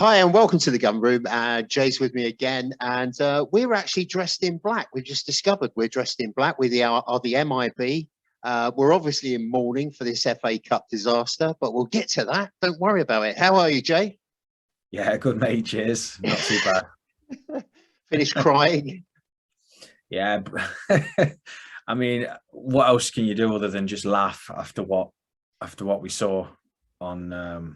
Hi and welcome to the gun room. Jay's with me again, and we're actually dressed in black. We've just discovered we're dressed in black. We are the MIB. We're obviously in mourning for this FA Cup disaster, but we'll get to that. Don't worry about it. How are you, Jay? Yeah, good mate. Cheers. Not too bad. Finished crying? Yeah. I mean, what else can you do other than just laugh after what we saw on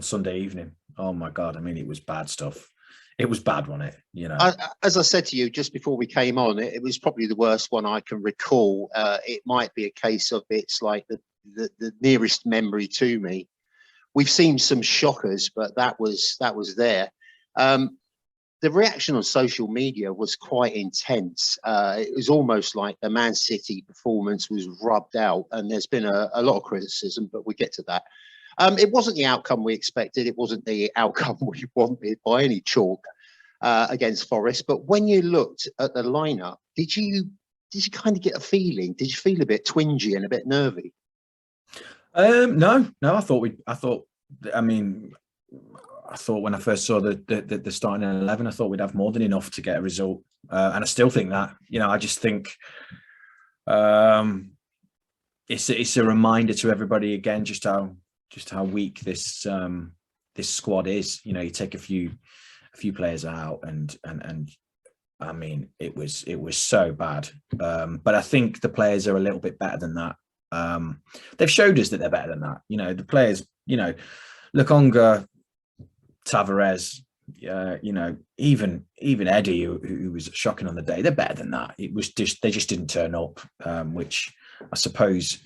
Sunday evening? Oh my God. I mean, it was bad stuff. It was bad, wasn't it? You know, As I said to you just before we came on, it was probably the worst one I can recall. It might be a case of it's like the nearest memory to me. We've seen some shockers, but that was there. The reaction on social media was quite intense. It was almost like the Man City performance was rubbed out, and there's been a lot of criticism, but we get to that. It wasn't the outcome we expected. It wasn't the outcome we wanted by any chalk against Forest. But when you looked at the lineup, did you kind of get a feeling? Did you feel a bit twingy and a bit nervy? No. I thought when I first saw the starting 11, I thought we'd have more than enough to get a result, and I still think that. You know, I just think it's a reminder to everybody again just how weak this squad is. You know, you take a few players out, and I mean, it was so bad. But I think the players are a little bit better than that. They've showed us that they're better than that. You know, the players. You know, Lokonga, Tavares, you know, even Eddie, who was shocking on the day, they're better than that. It was just they just didn't turn up, which I suppose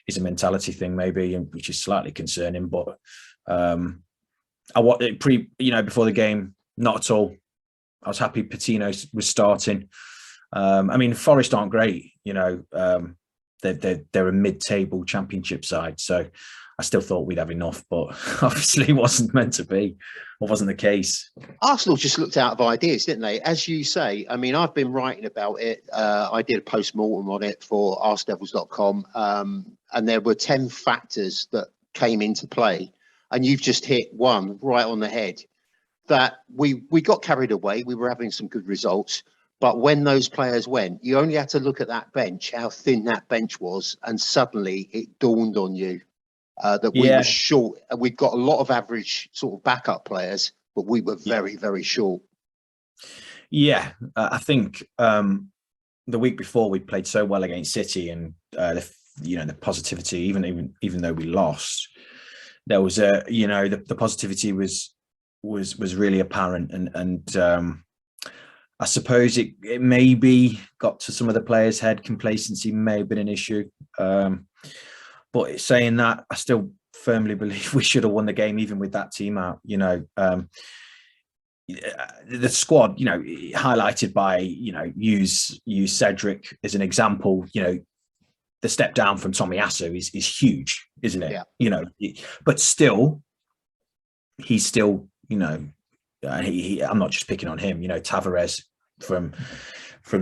is a mentality thing, maybe, and which is slightly concerning. But before the game, not at all. I was happy Patino was starting. I mean, Forest aren't great, you know. They're a mid-table championship side, so I still thought we'd have enough, but obviously it wasn't meant to be, or wasn't the case. Arsenal just looked out of ideas, didn't they? As you say, I mean, I've been writing about it. I did a post-mortem on it for ARSEDEVILS.com, and there were 10 factors that came into play, and you've just hit one right on the head, that we got carried away. We were having some good results. But when those players went, you only had to look at that bench, how thin that bench was, and suddenly it dawned on you that we were short. We'd got a lot of average sort of backup players, but we were very, very short. Yeah, I think the week before we played so well against City, and the positivity, even though we lost, there was the positivity was really apparent, and I suppose it maybe got to some of the players' head. Complacency may have been an issue. But saying that, I still firmly believe we should have won the game, even with that team out. You know, the squad, you know, highlighted by, you know, use Cedric as an example. You know, the step down from Tomiyasu is huge, isn't it? Yeah. You know, but still, he's still, you know, I'm not just picking on him. You know, Tavares from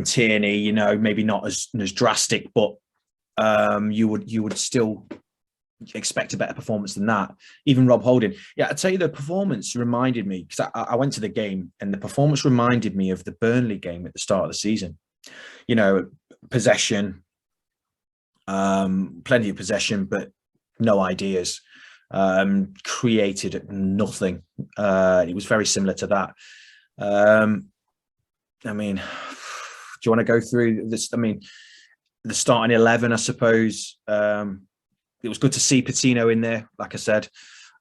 Tierney, you know, maybe not as drastic, but you would still expect a better performance than that. Even Rob Holding. Yeah, I tell you, the performance reminded me, because I went to the game, and the performance reminded me of the Burnley game at the start of the season. You know, possession, plenty of possession, but no ideas. Created nothing. It was very similar to that. I mean, do you want to go through this? I mean, the starting 11, I suppose. It was good to see Patino in there, like I said.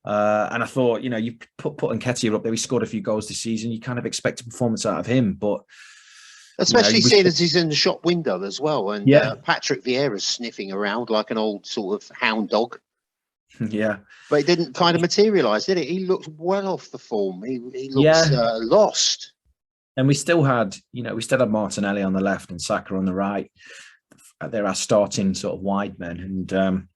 And I thought, you know, you put Nketiah up there. He scored a few goals this season. You kind of expect a performance out of him, but especially seeing as he's in the shop window as well. And Patrick Vieira's sniffing around like an old sort of hound dog. Yeah, but it didn't kind of materialise, did it? He looked well off the form. He looks lost. And we still had Martinelli on the left and Saka on the right. They're our starting sort of wide men, and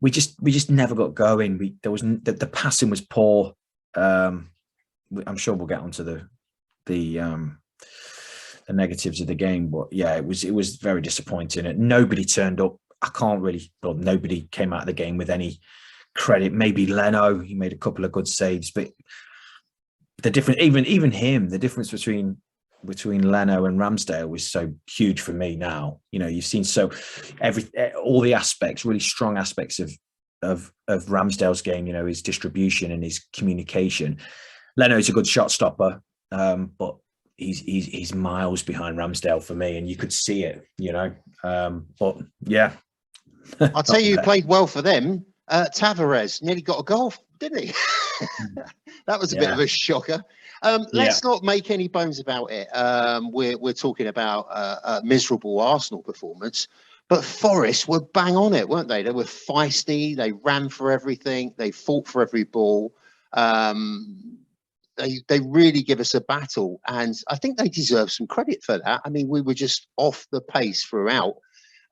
we just never got going. The passing was poor. I'm sure we'll get onto the negatives of the game, but yeah, it was very disappointing. And nobody turned up. Nobody came out of the game with any credit. Maybe Leno, he made a couple of good saves, but the difference, even him, the difference between Leno and Ramsdale was so huge for me now. You know, you've seen all the aspects, really strong aspects of Ramsdale's game, you know, his distribution and his communication. Leno's a good shot stopper, but he's miles behind Ramsdale for me, and you could see it, you know. But yeah. I'll tell you who played well for them. Tavares nearly got a goal, didn't he? That was a bit of a shocker. Let's not make any bones about it. We're talking about a miserable Arsenal performance, but Forest were bang on it, weren't they? They were feisty. They ran for everything. They fought for every ball. They really give us a battle, and I think they deserve some credit for that. I mean, we were just off the pace throughout.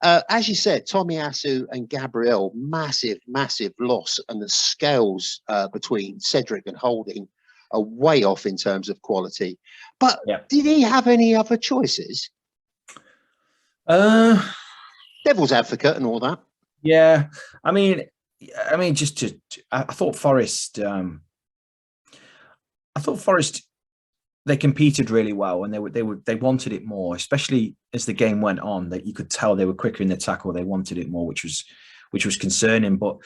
As you said, Tomiyasu and Gabriel, massive loss, and the scales between Cedric and Holding are way off in terms of quality. But did he have any other choices? Devil's advocate and all that. Yeah, I mean, I thought Forest. They competed really well, and they wanted it more, especially as the game went on. That you could tell they were quicker in the tackle. They wanted it more, which was concerning. But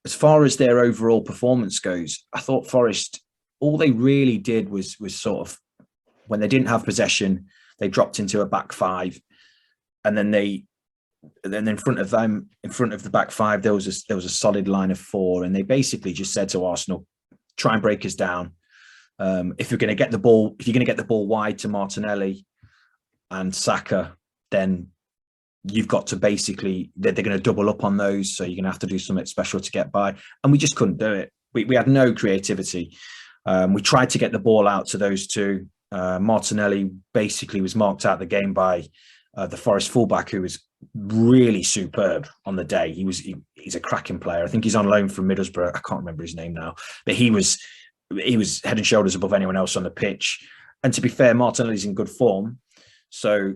as far as their overall performance goes, I thought Forest, all they really did was sort of, when they didn't have possession, they dropped into a back five, and then in front of the back five, there was a solid line of four, and they basically just said to Arsenal, try and break us down. If you're going to get the ball wide to Martinelli and Saka, then you've got to basically, they're going to double up on those. So you're going to have to do something special to get by. And we just couldn't do it. We had no creativity. We tried to get the ball out to those two. Martinelli basically was marked out the game by the Forest fullback, who was really superb on the day. He's a cracking player. I think he's on loan from Middlesbrough. I can't remember his name now, but he was head and shoulders above anyone else on the pitch. And to be fair, Martinelli's in good form, so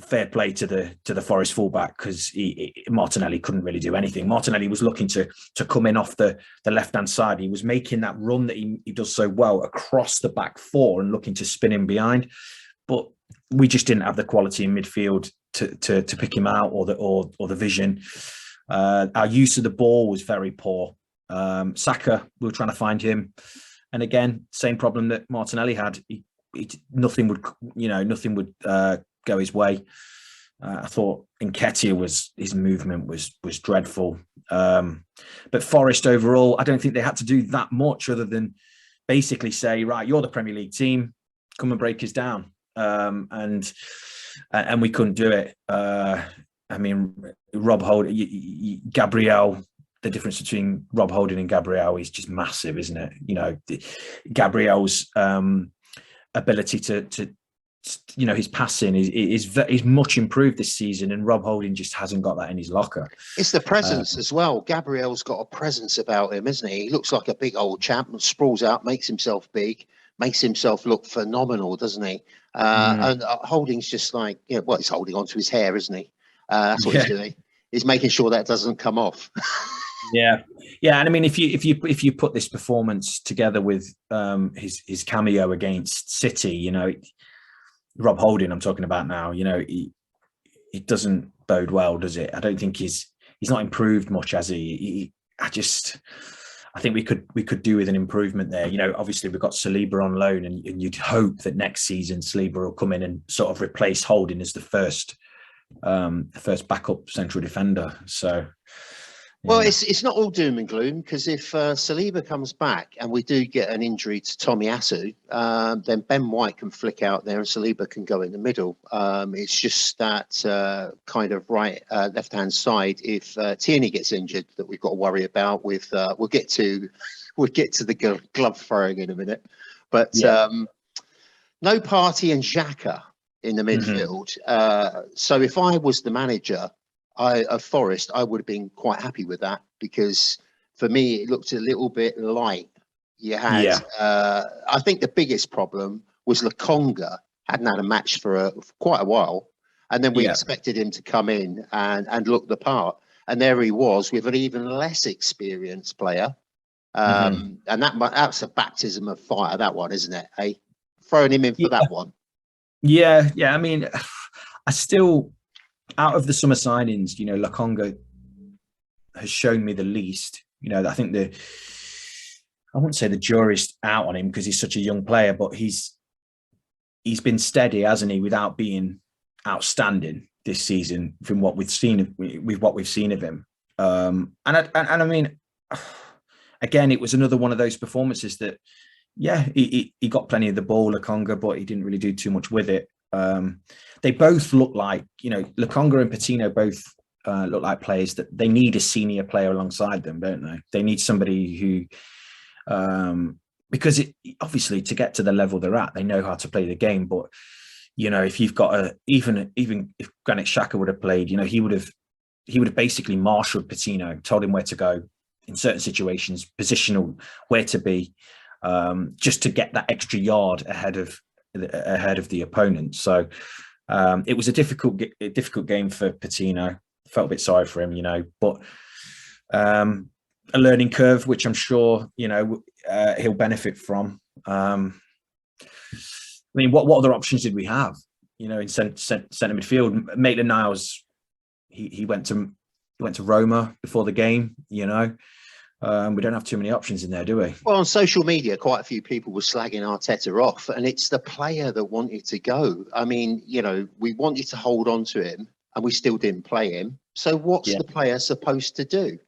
fair play to the Forest fullback, because Martinelli couldn't really do anything. Martinelli was looking to come in off the left hand side. He was making that run that he does so well across the back four and looking to spin him behind, but we just didn't have the quality in midfield to pick him out, or the vision. Our use of the ball was very poor. Saka, we were trying to find him, and again, same problem that Martinelli had. Nothing would go his way. I thought Nketiah his movement was dreadful. But Forest overall, I don't think they had to do that much other than basically say, right, you're the Premier League team, come and break us down. And we couldn't do it. I mean, Rob Holding, Gabriel. The difference between Rob Holding and Gabriel is just massive, isn't it? You know, Gabriel's ability to his passing is much improved this season, and Rob Holding just hasn't got that in his locker. It's the presence as well. Gabriel's got a presence about him, isn't he? He looks like a big old champ, sprawls out, makes himself big, makes himself look phenomenal, doesn't he? And Holding's just like, he's holding onto his hair, isn't he? That's what he's doing. He's making sure that doesn't come off. Yeah. And I mean, if you put this performance together with his cameo against City, Rob Holding, I'm talking about now, it doesn't bode well, does it? I don't think he's not improved much, has he? I think we could do with an improvement there. Obviously we've got Saliba on loan, and you'd hope that next season Saliba will come in and sort of replace Holding as the first backup central defender. So, well, it's not all doom and gloom, because if Saliba comes back and we do get an injury to Tomiyasu, then Ben White can flick out there and Saliba can go in the middle. It's just that kind of left-hand side. If Tierney gets injured, that we've got to worry about. We'll get to the glove throwing in a minute, but no Partey and Xhaka in the midfield. So if I was the manager of Forest, I would have been quite happy with that, because for me it looked a little bit light. You had, I think the biggest problem was Lokonga hadn't had a match for quite a while, and then we expected him to come in and look the part, and there he was with an even less experienced player And that's a baptism of fire, that one, isn't it? Hey, throwing him in for that one. Yeah. I mean, I still, out of the summer signings, you know, Lokonga has shown me the least. You know, I think I wouldn't say the jury's out on him because he's such a young player, but he's been steady, hasn't he, without being outstanding this season from what we've seen of him. And I mean, again, it was another one of those performances that, yeah, he got plenty of the ball, Lokonga, but he didn't really do too much with it. They both look like, you know, Lokonga and Patino both look like players that they need a senior player alongside them, don't they? They need somebody who, because obviously to get to the level they're at, they know how to play the game. But, you know, if you've got even if Granit Xhaka would have played, you know, he would have basically marshaled Patino, told him where to go in certain situations, positional, where to be, just to get that extra yard ahead of the opponent. So it was a difficult game for Patino. Felt a bit sorry for him, you know, but a learning curve, which I'm sure, you know, he'll benefit from. I mean, what other options did we have? You know, in centre midfield, Maitland-Niles, he went to Roma before the game. You know, we don't have too many options in there, do we? Well, on social media, quite a few people were slagging Arteta off, and it's the player that wanted to go. I mean, you know, we wanted to hold on to him, and we still didn't play him. So what's the player supposed to do?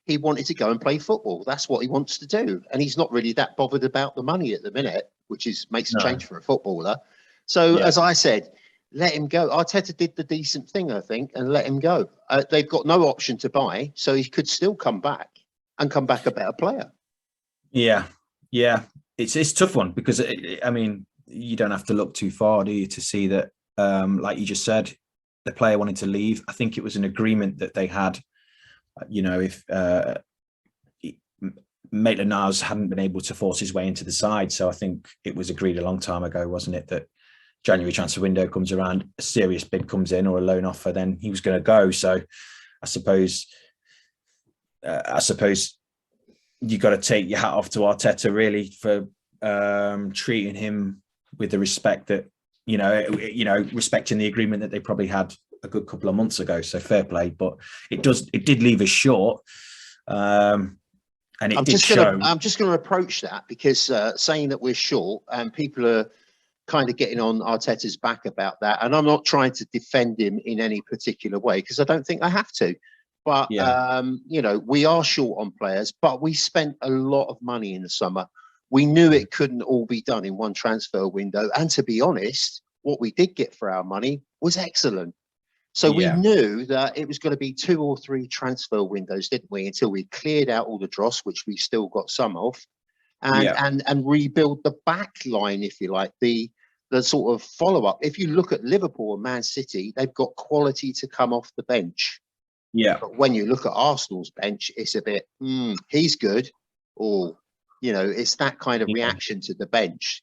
He wanted to go and play football. That's what he wants to do. And he's not really that bothered about the money at the minute, which makes a change for a footballer. So as I said, let him go. Arteta did the decent thing, I think, and let him go. They've got no option to buy, so he could still come back and come back a better player. Yeah. It's a tough one because, I mean, you don't have to look too far, do you, to see that, like you just said, the player wanted to leave. I think it was an agreement that they had. You know, if Maitland-Niles hadn't been able to force his way into the side. So I think it was agreed a long time ago, wasn't it, that January transfer window comes around, a serious bid comes in or a loan offer, then he was going to go. So I suppose you got to take your hat off to Arteta really for treating him with the respect that, you know, respecting the agreement that they probably had a good couple of months ago. So fair play, but it did leave us short. And I'm just going to approach that because saying that we're short and people are kind of getting on Arteta's back about that. And I'm not trying to defend him in any particular way because I don't think I have to. But, you know, we are short on players, but we spent a lot of money in the summer. We knew it couldn't all be done in one transfer window. And to be honest, what we did get for our money was excellent. So we knew that it was going to be 2 or 3 transfer windows, didn't we? Until we cleared out all the dross, which we've still got some of, and rebuild the back line, if you like, the sort of follow-up. If you look at Liverpool and Man City, they've got quality to come off the bench. Yeah. But when you look at Arsenal's bench, it's a bit, he's good. Or, you know, it's that kind of reaction to the bench.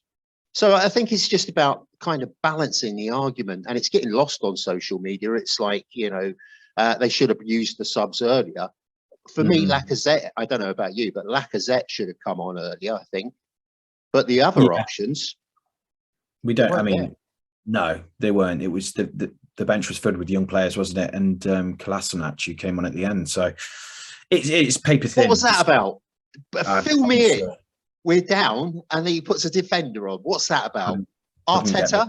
So I think it's just about kind of balancing the argument, and it's getting lost on social media. It's like, you know, they should have used the subs earlier. For me, Lacazette, I don't know about you, but Lacazette should have come on earlier, I think. But the other options, we don't. I mean, no, they weren't. It was the bench was filled with young players, wasn't it? And Kolasinac, who came on at the end. So it's paper thin. What was that about? Fill me in. We're down, and then he puts a defender on. What's that about? Arteta?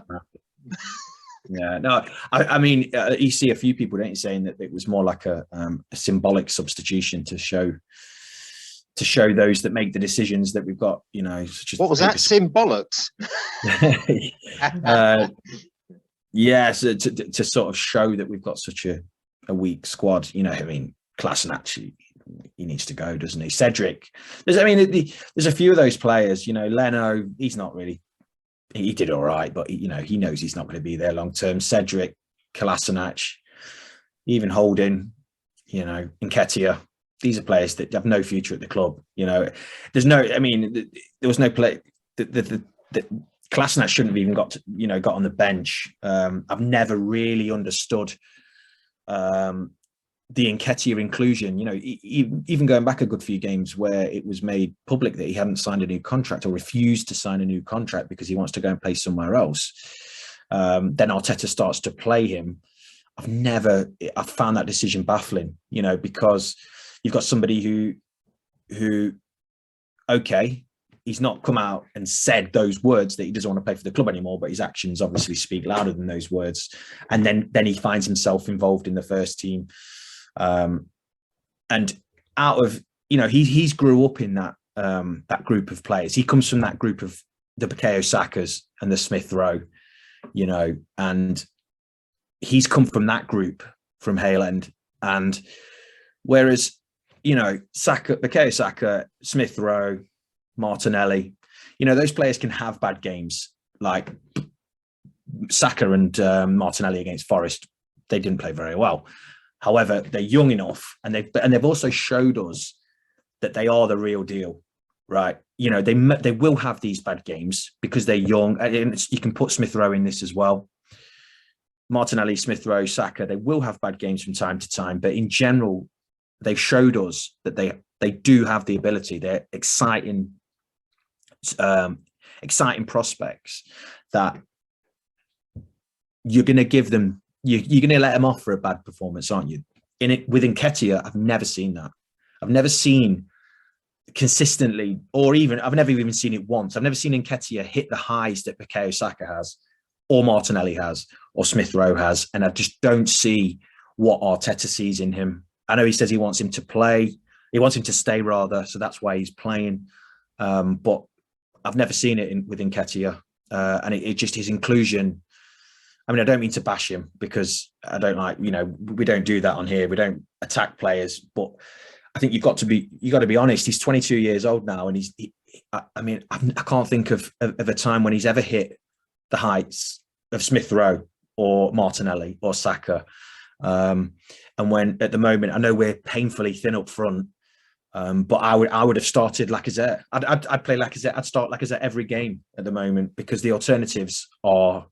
Yeah, no. I mean, you see a few people, don't you, saying that it was more like a symbolic substitution to show those that make the decisions that we've got. You know, what was that? Symbolics. So to sort of show that we've got such a weak squad. You know, I mean, Kolasinac, he needs to go, doesn't he? Cedric, there's a few of those players. You know, Leno, he's not really. He did all right, but you know, he knows he's not going to be there long term. Cedric, Kolasinac, even Holding, you know, Nketiah. These are players that have no future at the club. You know, there was no play. The Kolasinac shouldn't have even got on the bench. I've never really understood the Nketiah inclusion, even going back a good few games where it was made public that he hadn't signed a new contract or refused to sign a new contract because he wants to go and play somewhere else, then Arteta starts to play him. I've found that decision baffling, because you've got somebody who, okay, he's not come out and said those words that he doesn't want to play for the club anymore, but his actions obviously speak louder than those words. And then he finds himself involved in the first team. And out of, he's grew up in that group of players. He comes from that group of the Bukayo Sakas and the Smith Rowe, and he's come from that group from Hale End. And whereas, Bukayo Saka, Smith Rowe, Martinelli, those players can have bad games. Like Saka and Martinelli against Forest, they didn't play very well. However, they're young enough, and they've also showed us that they are the real deal, right? They will have these bad games because they're young. And you can put Smith Rowe in this as well. Martinelli, Smith Rowe, Saka, they will have bad games from time to time, but in general, they've showed us that they do have the ability. They're exciting prospects that you're going to give them. You're going to let them off for a bad performance, aren't you? With Nketiah, I've never seen that. I've never seen consistently, I've never even seen it once. I've never seen Nketiah hit the highs that Bukayo Saka has, or Martinelli has, or Smith Rowe has, and I just don't see what Arteta sees in him. I know he says he wants him to play. He wants him to stay, rather, so that's why he's playing. But I've never seen it with Nketiah, and it just his inclusion. I mean, I don't mean to bash him because I don't like, we don't do that on here. We don't attack players, but I think you got to be honest. He's 22 years old now, and I can't think of a time when he's ever hit the heights of Smith Rowe or Martinelli or Saka. And when at the moment, I know we're painfully thin up front, but I would have started Lacazette. I'd play Lacazette. I'd start Lacazette every game at the moment because the alternatives are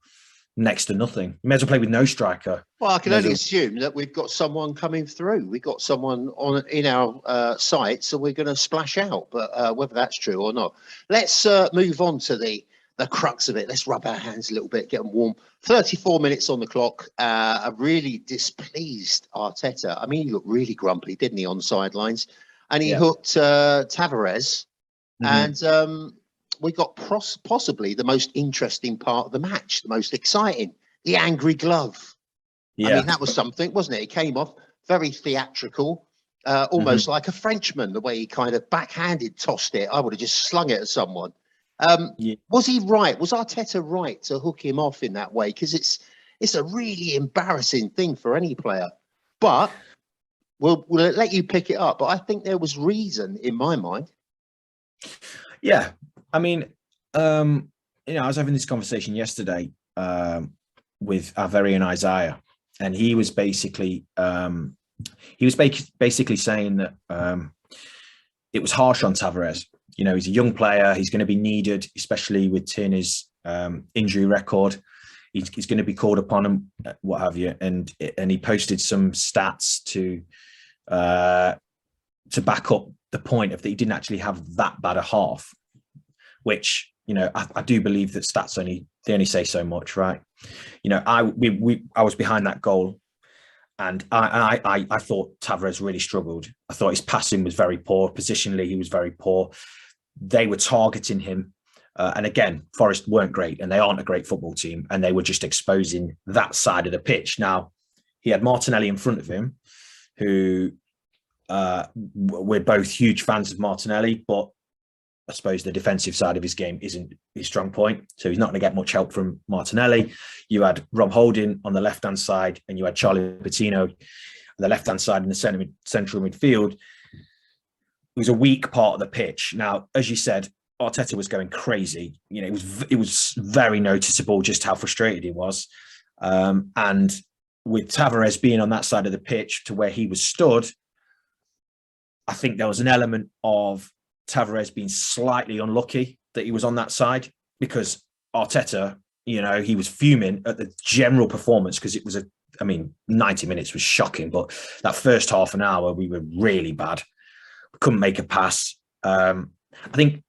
next to nothing. You may as well play with no striker. Well, I can only assume that we've got someone coming through. We've got someone in our sight, so we're going to splash out. But whether that's true or not, let's move on to the crux of it. Let's rub our hands a little bit, get them warm. 34 minutes on the clock. A really displeased Arteta. I mean, he looked really grumpy, didn't he, on the sidelines? And he hooked Tavares. Mm-hmm. And we got possibly the most interesting part of the match, the most exciting, the angry glove. Yeah. I mean, that was something, wasn't it? It came off very theatrical, almost like a Frenchman, the way he kind of backhanded tossed it. I would have just slung it at someone. Was he right? Was Arteta right to hook him off in that way? Because it's a really embarrassing thing for any player. But we'll let you pick it up. But I think there was reason in my mind. Yeah. I mean, I was having this conversation yesterday with our very own Isaiah, and he was basically saying that it was harsh on Tavares. He's a young player. He's going to be needed, especially with Tierney's injury record. He's going to be called upon and what have you. And he posted some stats to back up the point of that he didn't actually have that bad a half. Which, I do believe that stats only say so much, right? I was behind that goal, and I thought Tavares really struggled. I thought his passing was very poor. Positionally, he was very poor. They were targeting him. And again, Forest weren't great, and they aren't a great football team, and they were just exposing that side of the pitch. Now, he had Martinelli in front of him, who we're both huge fans of Martinelli, but I suppose the defensive side of his game isn't his strong point. So he's not going to get much help from Martinelli. You had Rob Holding on the left-hand side, and you had Charlie Patino on the left-hand side in the central midfield. It was a weak part of the pitch. Now, as you said, Arteta was going crazy. It was very noticeable just how frustrated he was. And with Tavares being on that side of the pitch to where he was stood, I think there was an element of Tavares being slightly unlucky that he was on that side, because Arteta, he was fuming at the general performance, because it was I mean, 90 minutes was shocking, but that first half an hour, we were really bad. We couldn't make a pass. I think,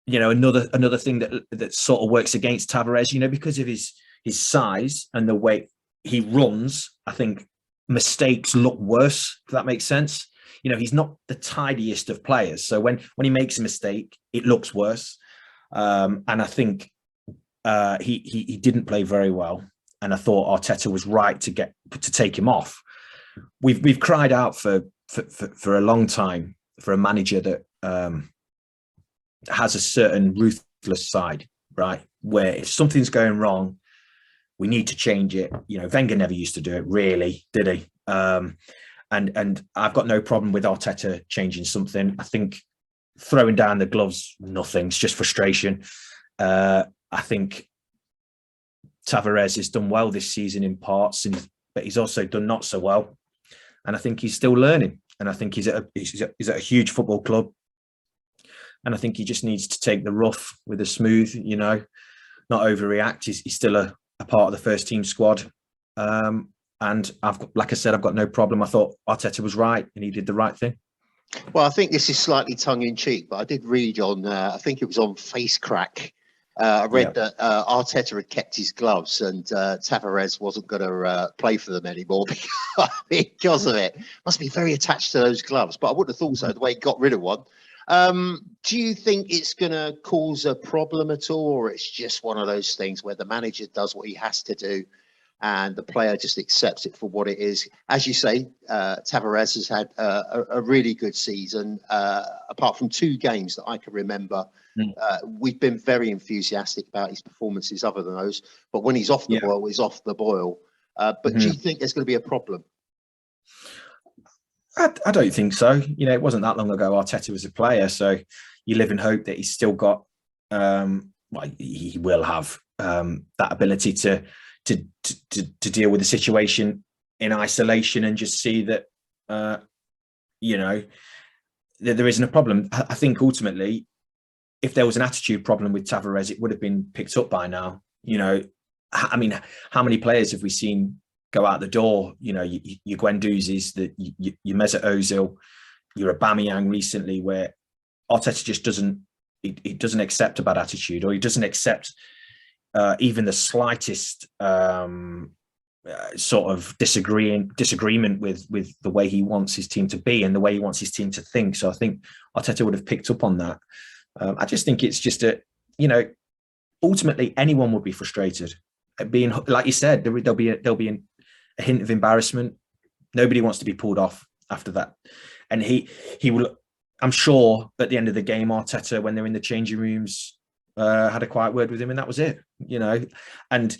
you know, another thing that sort of works against Tavares, you know, because of his size and the way he runs, I think mistakes look worse, if that makes sense. You know, he's not the tidiest of players. So when he makes a mistake, it looks worse. And I think he didn't play very well. And I thought Arteta was right to take him off. We've cried out for a long time for a manager that has a certain ruthless side, right? Where if something's going wrong, we need to change it. You know, Wenger never used to do it, really, did he? And I've got no problem with Arteta changing something. I think throwing down the gloves, nothing. It's just frustration. I think Tavares has done well this season in parts, but he's also done not so well. And I think he's still learning. And I think he's at a huge football club. And I think he just needs to take the rough with the smooth, you know, not overreact. He's still a part of the first team squad. And like I said, I've got no problem. I thought Arteta was right and he did the right thing. Well, I think this is slightly tongue in cheek, but I did read on, I think it was on Face Crack. I read that Arteta had kept his gloves and Tavares wasn't going to play for them anymore because of it. Must be very attached to those gloves, but I wouldn't have thought so the way he got rid of one. Do you think it's going to cause a problem at all, or it's just one of those things where the manager does what he has to do and the player just accepts it for what it is? As you say, Tavares has had a really good season. Apart from 2 games that I can remember, we've been very enthusiastic about his performances other than those. But when he's off the boil, he's off the boil. But do you think there's going to be a problem? I don't think so. You know, it wasn't that long ago Arteta was a player, so you live in hope that he's still got, well, he will have that ability to deal with the situation in isolation and just see that, you know, that there isn't a problem. I think ultimately, if there was an attitude problem with Tavares, it would have been picked up by now. You know, I mean, how many players have we seen go out the door? You know, your Guendouzi's, your Mesut Ozil, your Aubameyang recently, where Arteta just doesn't accept a bad attitude, or he doesn't accept even the slightest sort of disagreement with the way he wants his team to be and the way he wants his team to think. So I think Arteta would have picked up on that. I just think it's just you know, ultimately anyone would be frustrated. Being, like you said, there'll be a hint of embarrassment. Nobody wants to be pulled off after that. And he will, I'm sure, at the end of the game, Arteta, when they're in the changing rooms, had a quiet word with him, and that was it. You know, and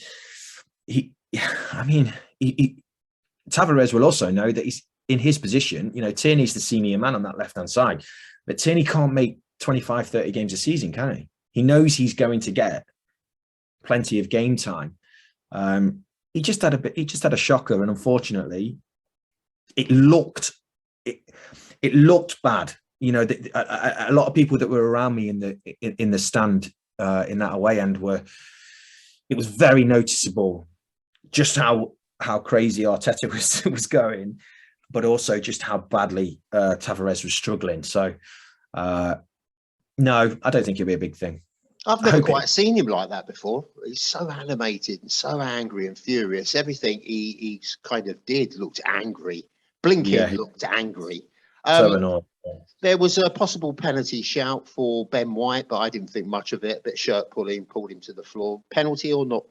Tavares will also know that he's in his position. You know, Tierney's the senior man on that left-hand side, but Tierney can't make 25, 30 games a season, can he? He knows he's going to get plenty of game time. He just had a shocker, and unfortunately, it looked bad. You know, a lot of people that were around me in the stand in that away end it was very noticeable just how crazy Arteta was going, but also just how badly Tavares was struggling. So no, I don't think it'll be a big thing. I've never quite seen him like that before. He's so animated and so angry and furious. Everything he kind of did looked angry. Blinking looked angry. So annoying. There was a possible penalty shout for Ben White, but I didn't think much of it. A bit shirt pulling, pulled him to the floor. Penalty or not?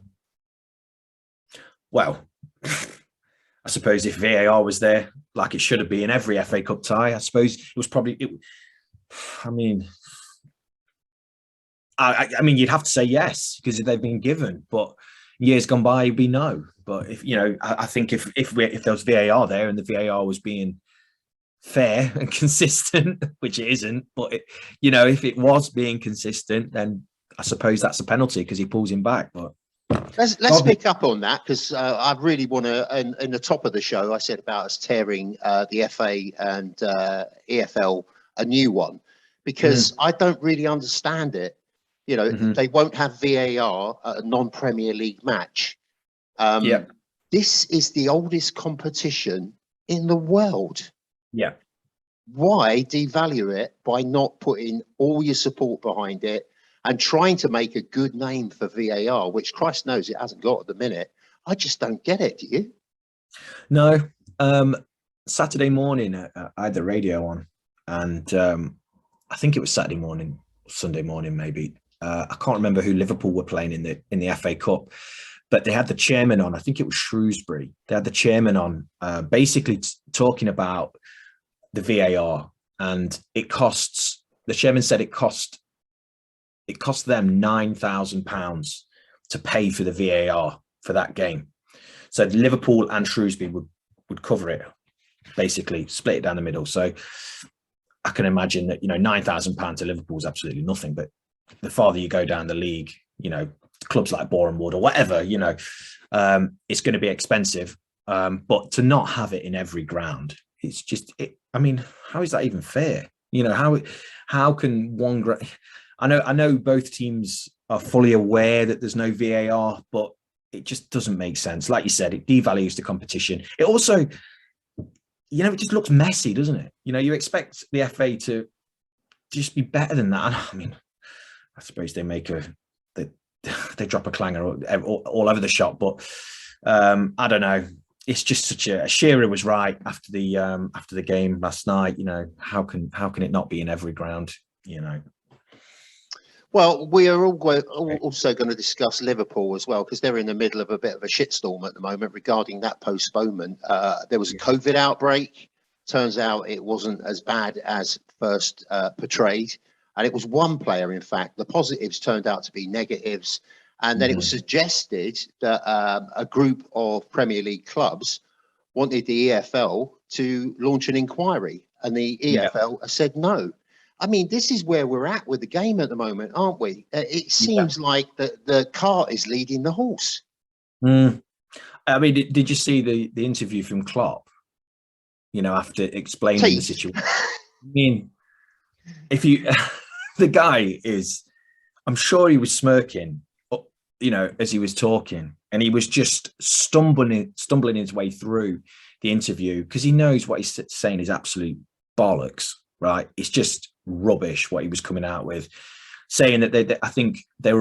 Well, I suppose if VAR was there, like it should have been in every FA Cup tie, I suppose it was probably. I mean, you'd have to say yes because they've been given, but years gone by, it'd be no. But if you know, I think if there was VAR there and the VAR was being fair and consistent, which it isn't, but you know, if it was being consistent, then I suppose that's a penalty because he pulls him back. But let's pick up on that, because I really want to. In the top of the show, I said about us tearing the FA and EFL a new one, because I don't really understand it. You know, they won't have VAR at a non-Premier League match. This is the oldest competition in the world. Yeah. Why devalue it by not putting all your support behind it and trying to make a good name for VAR, which Christ knows it hasn't got at the minute? I just don't get it. Do you? No. Saturday morning, I had the radio on, and I think it was Saturday morning, Sunday morning, maybe. I can't remember who Liverpool were playing in the FA Cup, but they had the chairman on. I think it was Shrewsbury. They had the chairman on, basically talking about the VAR, and it costs. The chairman said it cost them £9,000 to pay for the VAR for that game. So Liverpool and Shrewsbury would cover it, basically split it down the middle. So I can imagine that, £9,000 to Liverpool is absolutely nothing. But the farther you go down the league, clubs like Boreham Wood or whatever, it's going to be expensive. But to not have it in every ground, it's just, how is that even fair? How can one I know both teams are fully aware that there's no VAR, but it just doesn't make sense. Like you said, it devalues the competition. It also, it just looks messy, doesn't it? You expect the FA to just be better than that. I suppose they they drop a clanger all over the shop, but I don't know. It's just such a Shearer was right after the game last night. How can it not be in every ground? Well, we are also going to discuss Liverpool as well, because they're in the middle of a bit of a shitstorm at the moment regarding that postponement. There was a COVID outbreak. Turns out it wasn't as bad as first portrayed. And it was one player, in fact. The positives turned out to be negatives. And then it was suggested that a group of Premier League clubs wanted the EFL to launch an inquiry. And the EFL said no. This is where we're at with the game at the moment, aren't we? It seems like the cart is leading the horse. Did you see the interview from Klopp? After explaining the situation. If you, the guy is, I'm sure he was smirking, as he was talking, and he was just stumbling his way through the interview because he knows what he's saying is absolute bollocks, right? It's just rubbish what he was coming out with, saying that I think they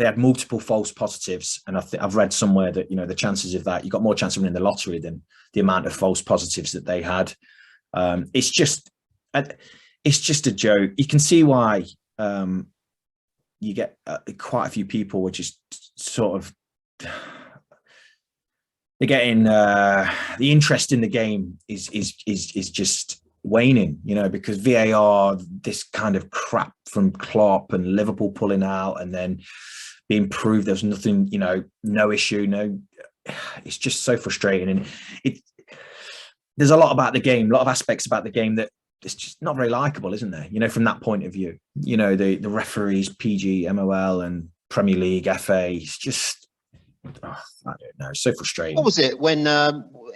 had multiple false positives, and I've read somewhere that the chances of that, you got more chance of winning the lottery than the amount of false positives that they had. It's just a joke. You can see why you get quite a few people which is sort of they're getting the interest in the game is just waning, because VAR, this kind of crap from Klopp and Liverpool pulling out and then being proved there's nothing, no issue, it's just so frustrating. And there's a lot about the game, a lot of aspects about the game that it's just not very likable, isn't there? From that point of view, the referees, PG, MOL and Premier League, FA, it's just, I don't know, so frustrating. What was it when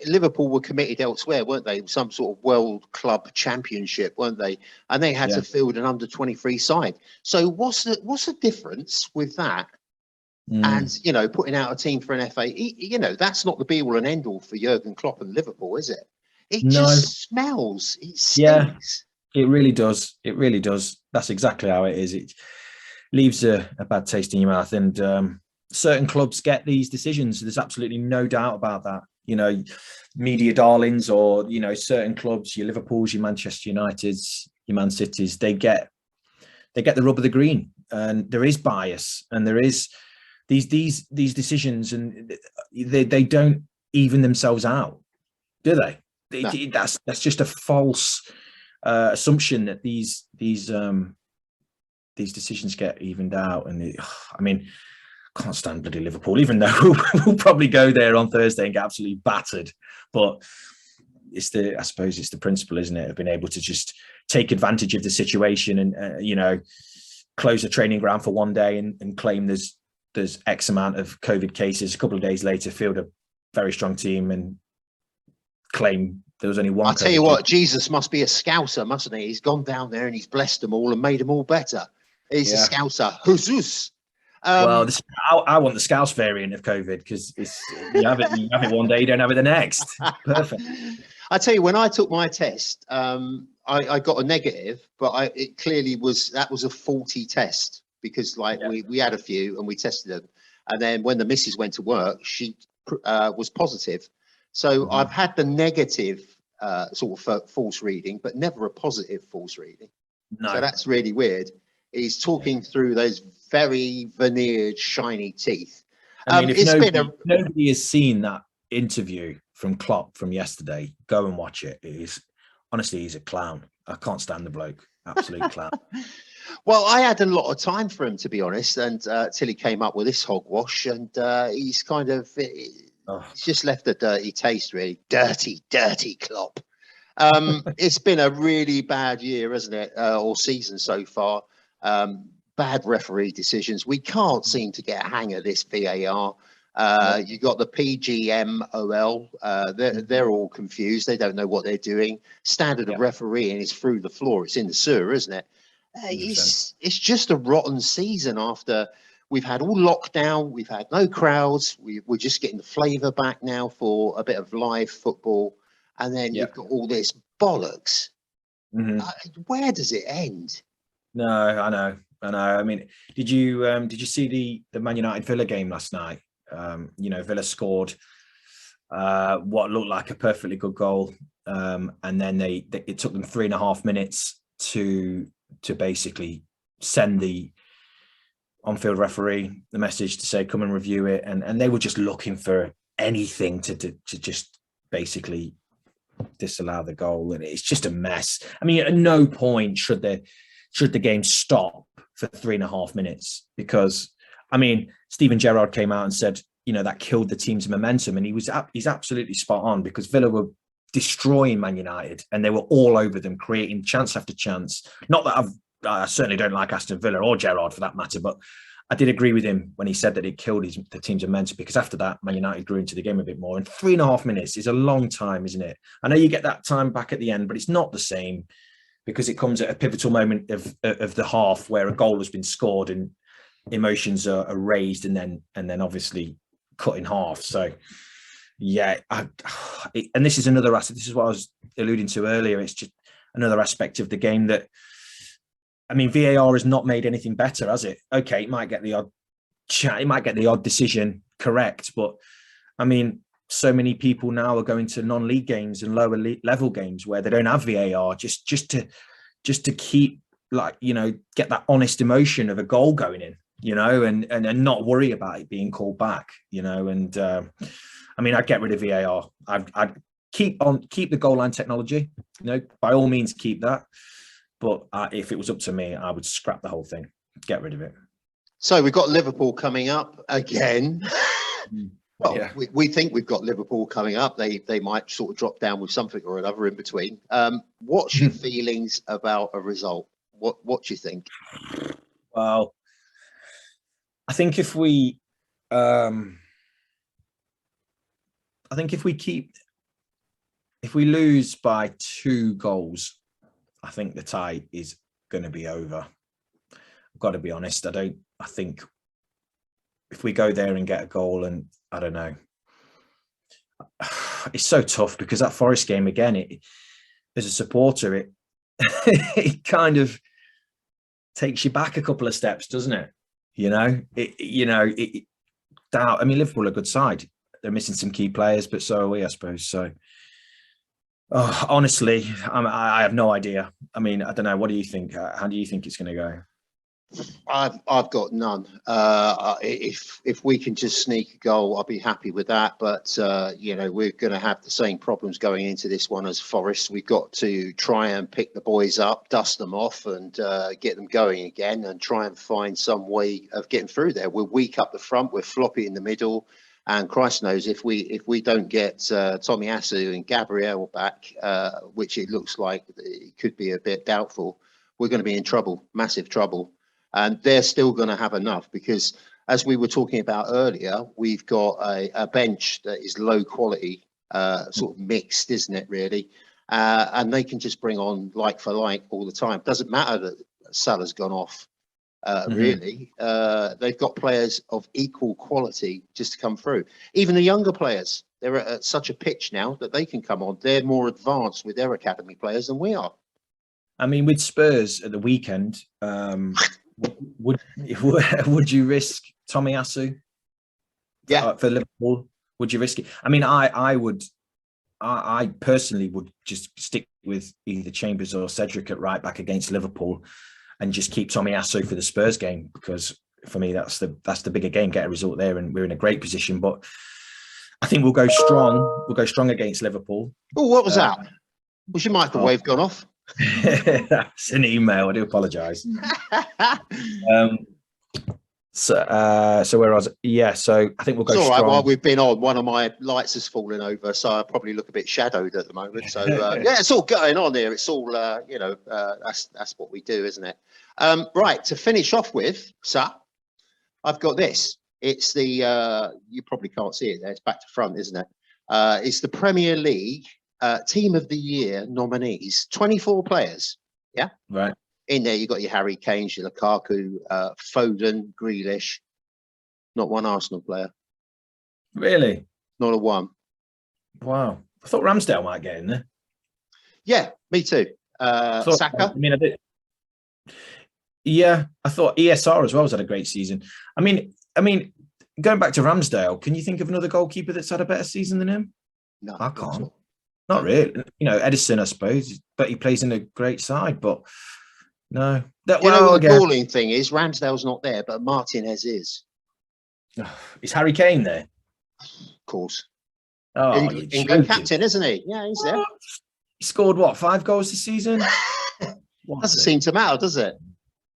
Liverpool were committed elsewhere, weren't they? Some sort of World Club Championship, weren't they? And they had to field an under-23 side. So what's the difference with that? And putting out a team for an FA, that's not the be-all and end-all for Jurgen Klopp and Liverpool, is it? It just smells. It stinks. Yeah, it really does. It really does. That's exactly how it is. It leaves a bad taste in your mouth. And certain clubs get these decisions. There's absolutely no doubt about that. Media darlings or, certain clubs, your Liverpools, your Manchester Uniteds, your Man Cities, they get the rub of the green. And there is bias and there is these decisions, and they don't even themselves out, do they? No. That's just a false assumption that these decisions get evened out. And can't stand bloody Liverpool, even though we'll probably go there on Thursday and get absolutely battered. But I suppose it's the principle, isn't it, of being able to just take advantage of the situation and close the training ground for one day and claim there's X amount of COVID cases. A couple of days later, field a very strong team and claim there was only one. I'll tell you what, Jesus must be a scouser, mustn't he? He's gone down there and he's blessed them all and made them all better. He's a scouser. Jesus. Well, Um, I want the Scouse variant of COVID because it's you have it one day, you don't have it the next. Perfect. I tell you, when I took my test, I got a negative, but it clearly that was a faulty test because like Yeah. we had a few and we tested them, and then when the missus went to work, she was positive. So I've had the negative sort of false reading, but never a positive false reading. So No. that's really weird. He's talking through those very veneered, shiny teeth. I mean, if It's been a nobody has seen that interview from Klopp from yesterday, go and watch it. It is honestly, he's a clown. I can't stand the bloke. Absolute clown. Well, I had a lot of time for him, to be honest, and till he came up with this hogwash, and he's kind of it's just left a dirty taste, really. Dirty, dirty Klopp. It's been a really bad year, hasn't it? Or season so far. Bad referee decisions. We can't seem to get a hang of this VAR. You got the PGMOL. They're all confused. They don't know what they're doing. Standard of refereeing is through the floor. It's in the sewer, isn't it? It's just a rotten season after we've had all lockdown. We've had no crowds. We're just getting the flavour back now for a bit of live football. And then you've got all this bollocks. Where does it end? No, I know. I mean, did you see the Man United Villa game last night? Villa scored what looked like a perfectly good goal, and then it took them 3.5 minutes to basically send the on-field referee the message to say come and review it, and they were just looking for anything to just basically disallow the goal, and it's just a mess. I mean, at no point should the game stop for 3.5 minutes, because I mean, Steven Gerrard came out and said, that killed the team's momentum, and he's absolutely spot on, because Villa were destroying Man United and they were all over them, creating chance after chance. Not that I certainly don't like Aston Villa or Gerrard for that matter, but I did agree with him when he said that it killed the team's momentum, because after that, Man United grew into the game a bit more. And 3.5 minutes is a long time, isn't it? I know you get that time back at the end, but it's not the same, because it comes at a pivotal moment of the half where a goal has been scored and emotions are raised and then obviously cut in half. So yeah, and this is another aspect. This is what I was alluding to earlier. It's just another aspect of the game that, I mean, VAR has not made anything better, has it? Okay, it might get the odd decision correct, but I mean, so many people now are going to non-league games and lower level games where they don't have VAR just to keep, like, get that honest emotion of a goal going in, and not worry about it being called back, and I mean, I'd get rid of VAR. I'd keep the goal line technology, by all means keep that. But if it was up to me, I would scrap the whole thing, get rid of it. So we've got Liverpool coming up again. Well, yeah. we think we've got Liverpool coming up. They might sort of drop down with something or another in between. What's your feelings about a result? What do you think? Well, I think if we lose by 2 goals, I think the tie is going to be over. I've got to be honest. I think if we go there and get a goal, and I don't know, it's so tough, because that Forest game again, as a supporter, it kind of takes you back a couple of steps, doesn't it? Doubt. I mean, Liverpool are a good side. They're missing some key players, but so are we, I suppose. So, honestly, I have no idea. I mean, I don't know. What do you think? How do you think it's going to go? I've got none. If we can just sneak a goal, I'll be happy with that. But we're going to have the same problems going into this one as Forest. We've got to try and pick the boys up, dust them off, and get them going again, and try and find some way of getting through there. We're weak up the front. We're floppy in the middle. And Christ knows if we don't get Tommy Asu and Gabriel back, which it looks like it could be a bit doubtful, we're going to be in trouble, massive trouble. And they're still going to have enough, because as we were talking about earlier, we've got a bench that is low quality, sort of mixed, isn't it, really? And they can just bring on like for like all the time. Doesn't matter that Salah's gone off. really. They've got players of equal quality just to come through. Even the younger players, they're at such a pitch now that they can come on. They're more advanced with their academy players than we are. I mean, with Spurs at the weekend, would you risk Tomiyasu? Yeah, For Liverpool, would you risk it? I mean, I would. I personally would just stick with either Chambers or Cedric at right back against Liverpool, and just keep Tomiyasu for the Spurs game, because for me that's the bigger game. Get a result there, and we're in a great position. But I think we'll go strong. We'll go strong against Liverpool. Oh, what was that? Was your microwave gone off? That's an email. I do apologise. So where I was, yeah. So I think we'll go it's all strong. right. While we've been on, one of my lights has fallen over, so I probably look a bit shadowed at the moment. So yeah, it's all going on here. It's all that's what we do, isn't it? Right, to finish off with, sir, I've got this. It's the you probably can't see it there. It's back to front, isn't it? It's the Premier League Team of the Year nominees. 24 players. Yeah. Right. In there, you've got your Harry Kane, your Lukaku, Foden, Grealish. Not one Arsenal player. Really? Not a one. Wow. I thought Ramsdale might get in there. Yeah, me too. Saka. I mean, I did. Yeah, I thought ESR as well has had a great season. I mean, going back to Ramsdale, can you think of another goalkeeper that's had a better season than him? No, I can't. Not really. You know, Edison, I suppose, but he plays in a great side. But no. The galling thing is Ramsdale's not there, but Martinez is. Is Harry Kane there? Of course. Oh, England captain, isn't he? Yeah, he's there. He scored what, 5 goals this season? Doesn't seem to matter, does it?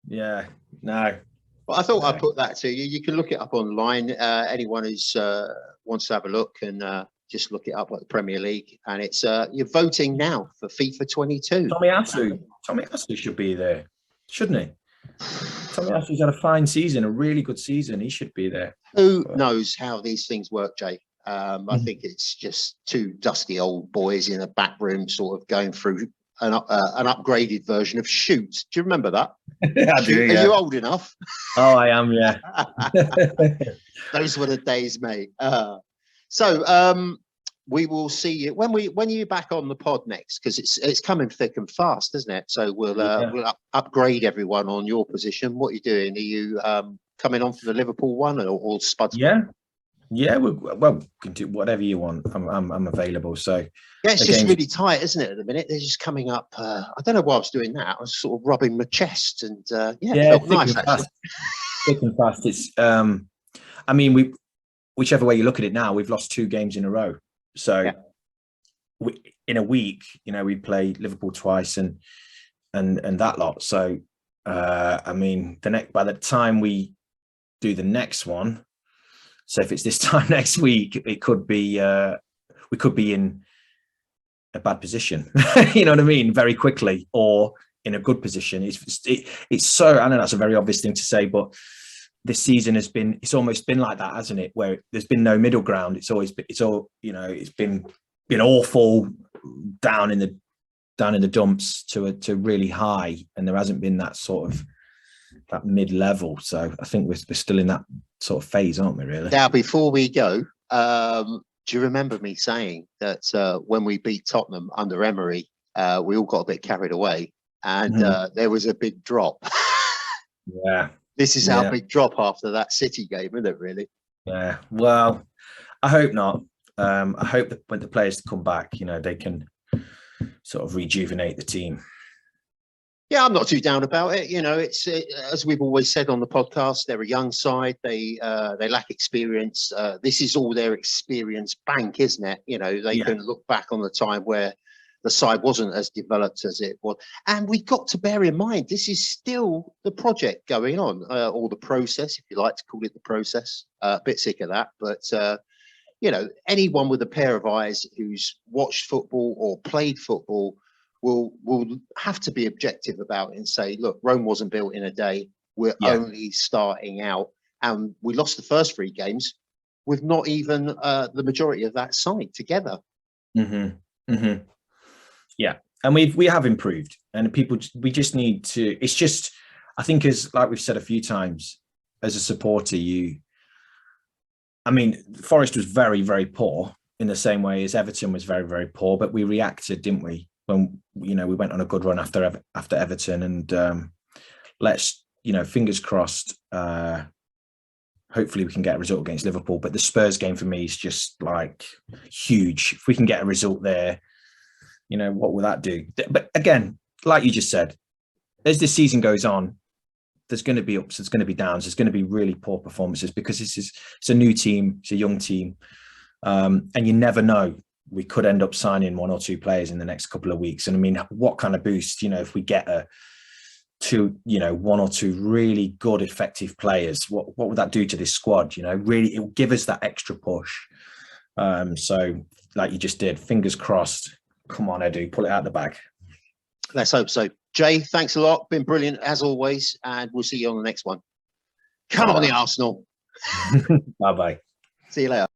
Yeah, no. Well, I thought I'd put that to you. You can look it up online. Anyone who's wants to have a look and just look it up at the Premier League. And it's you're voting now for FIFA 22. Tomiyasu should be there, shouldn't he? Tomiyasu's had a fine season, a really good season. He should be there. Who knows how these things work, Jay? I think it's just two dusty old boys in a back room sort of going through an upgraded version of Shoot. Do you remember that? I do, yeah. Are you old enough? Oh, I am, yeah. Those were the days, mate. So we will see you when you're back on the pod next, because it's coming thick and fast, isn't it? So we'll upgrade everyone on your position. What are you doing? Are you coming on for the Liverpool one or Spuds? Yeah, we can do whatever you want. I'm available. So yeah, it's just really tight, isn't it? At the minute, they're just coming up. I don't know why I was doing that. I was sort of rubbing my chest, and it felt nice actually. Thick and fast. It's I mean, whichever way you look at it now, we've lost 2 games in a row. So in a week, you know, we play Liverpool twice and that lot. So I mean, by the time we do the next one. So if it's this time next week, it could be we could be in a bad position, you know what I mean, very quickly, or in a good position. It's so, I know that's a very obvious thing to say, but this season it's almost been like that, hasn't it? Where there's been no middle ground. It's been awful down in the dumps to really high, and there hasn't been that sort of that mid-level. So I think we're still in that sort of phase, aren't we, really? Now, before we go, do you remember me saying that when we beat Tottenham under Emery, we all got a bit carried away, and there was a big drop? Yeah. This is our big drop after that City game, isn't it, really? Yeah. Well, I hope not. I hope that when the players come back, you know, they can sort of rejuvenate the team. Yeah, I'm not too down about it. You know, it's as we've always said on the podcast, they're a young side. They lack experience. This is all their experience bank, isn't it? You know, they can look back on the time where the side wasn't as developed as it was. And we've got to bear in mind, this is still the project going on, or the process, if you like to call it the process. A bit sick of that. But, you know, anyone with a pair of eyes who's watched football or played football will have to be objective about it and say, look, Rome wasn't built in a day. We're only starting out. And we lost the first 3 games with not even the majority of that side together. Yeah. And we have improved, and we just need to, it's just, I think, as like we've said a few times, as a supporter, I mean, Forest was very, very poor in the same way as Everton was very, very poor, but we reacted, didn't we? When, we went on a good run after Everton, and let's, fingers crossed, hopefully we can get a result against Liverpool. But the Spurs game for me is just like huge. If we can get a result there, what will that do? But again, like you just said, as this season goes on, there's going to be ups, there's going to be downs, there's going to be really poor performances, because it's a new team, it's a young team, and you never know. We could end up signing 1 or 2 players in the next couple of weeks, and I mean, what kind of boost, if we get 1 or 2 really good, effective players, what would that do to this squad? Really, it will give us that extra push. So, like you just did, fingers crossed. Come on, Edu, pull it out the bag. Let's hope so. Jay, thanks a lot. Been brilliant as always, and we'll see you on the next one. Come on, the Arsenal. Bye-bye. See you later.